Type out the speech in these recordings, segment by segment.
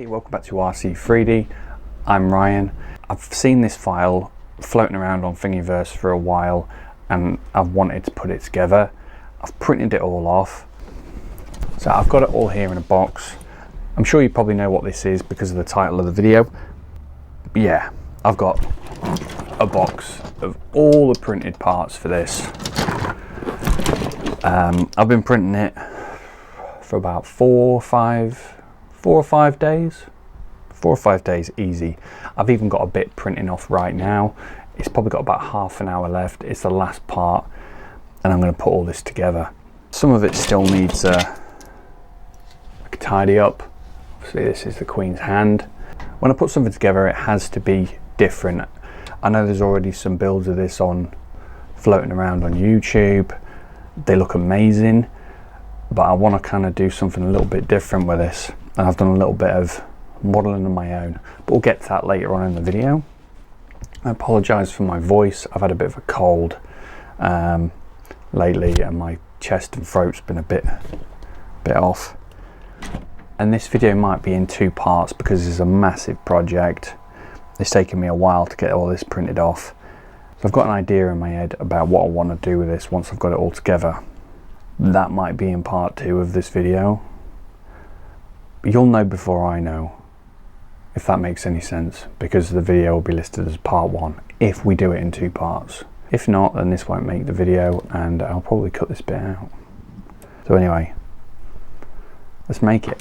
Hey, welcome back to RC3D. I'm Ryan. I've seen this file floating around on Thingiverse for a while and I've wanted to put it together. I've printed it all off. So I've got it all here in a box. I'm sure you probably know what this is because of the title of the video. But yeah, I've got a box of all the printed parts for this. I've been printing it for about 4 or 5 days. 4 or 5 days easy. I've even got a bit printing off right now. It's probably got about half an hour left. It's the last part and I'm going to put all this together. Some of it still needs a tidy up. Obviously this is the Queen's hand. When I put something together it has to be different. I know there's already some builds of this floating around on YouTube. They look amazing, but I want to kind of do something a little bit different with this, and I've done a little bit of modeling of my own, but we'll get to that later on in the video. I apologize for my voice. I've had a bit of a cold lately and my chest and throat's been a bit off, and this video might be in 2 parts because it's a massive project. It's taken me a while to get all this printed off. So I've got an idea in my head about what I want to do with this once I've got it all together. That might be in part 2 of this video. But you'll know before I know, if that makes any sense, because the video will be listed as part 1 if we do it in 2 parts. If not, then this won't make the video and I'll probably cut this bit out. So anyway, let's make it.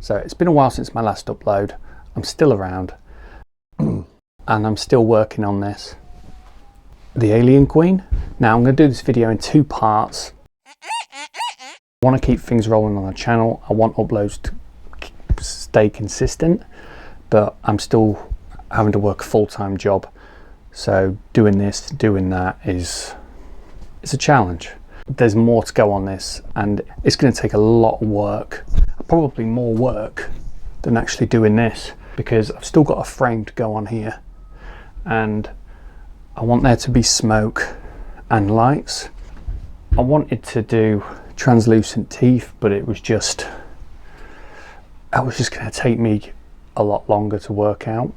So it's been a while since my last upload. I'm still around and I'm still working on this. The Alien Queen. Now I'm going to do this video in 2 parts. I want to keep things rolling on the channel. I want uploads to stay consistent, but I'm still having to work a full-time job. So doing this, doing that it's a challenge. There's more to go on this, and it's going to take a lot of work, probably more work than actually doing this, because I've still got a frame to go on here, and I want there to be smoke and lights. I wanted to do translucent teeth, but it was just going to take me a lot longer to work out.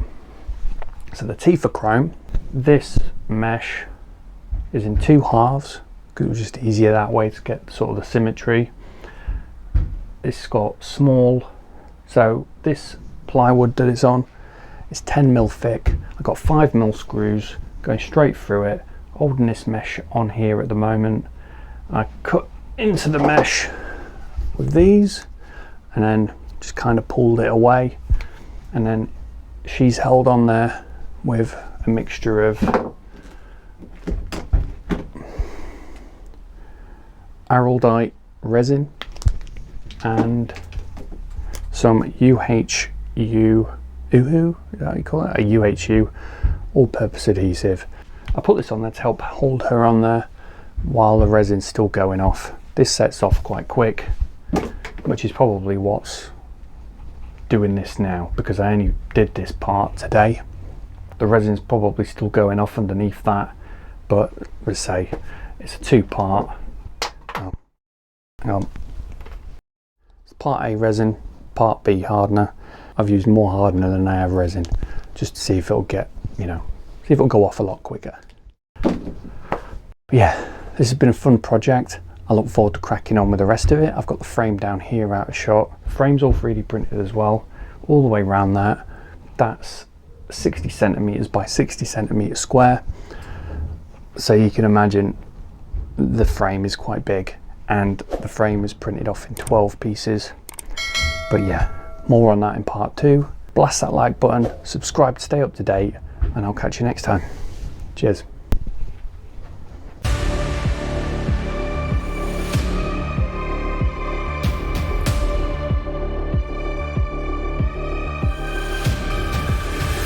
So the teeth are chrome. This mesh is in 2 halves because it was just easier that way to get sort of the symmetry. It's got small, so this plywood that it's on is 10mm thick. I've got 5mm screws going straight through it, holding this mesh on here at the moment. I cut into the mesh with these and then just kind of pulled it away, and then she's held on there with a mixture of araldite resin and some UHU, is that how you call it? A UHU all-purpose adhesive. I put this on there to help hold her on there while the resin's still going off. This sets off quite quick, which is probably what's doing this now, because I only did this part today. The resin's probably still going off underneath that, but let's say it's a 2-part. Oh, hang on. It's part A resin, part B hardener. I've used more hardener than I have resin, just to see if it'll get, see if it'll go off a lot quicker. But yeah, this has been a fun project. I look forward to cracking on with the rest of it. I've got the frame down here out of shot. The frame's all 3D printed as well, all the way around that. That's 60 centimeters by 60 centimeters square. So you can imagine the frame is quite big, and the frame is printed off in 12 pieces. But yeah, more on that in part 2. Blast that like button, subscribe to stay up to date, and I'll catch you next time. Cheers.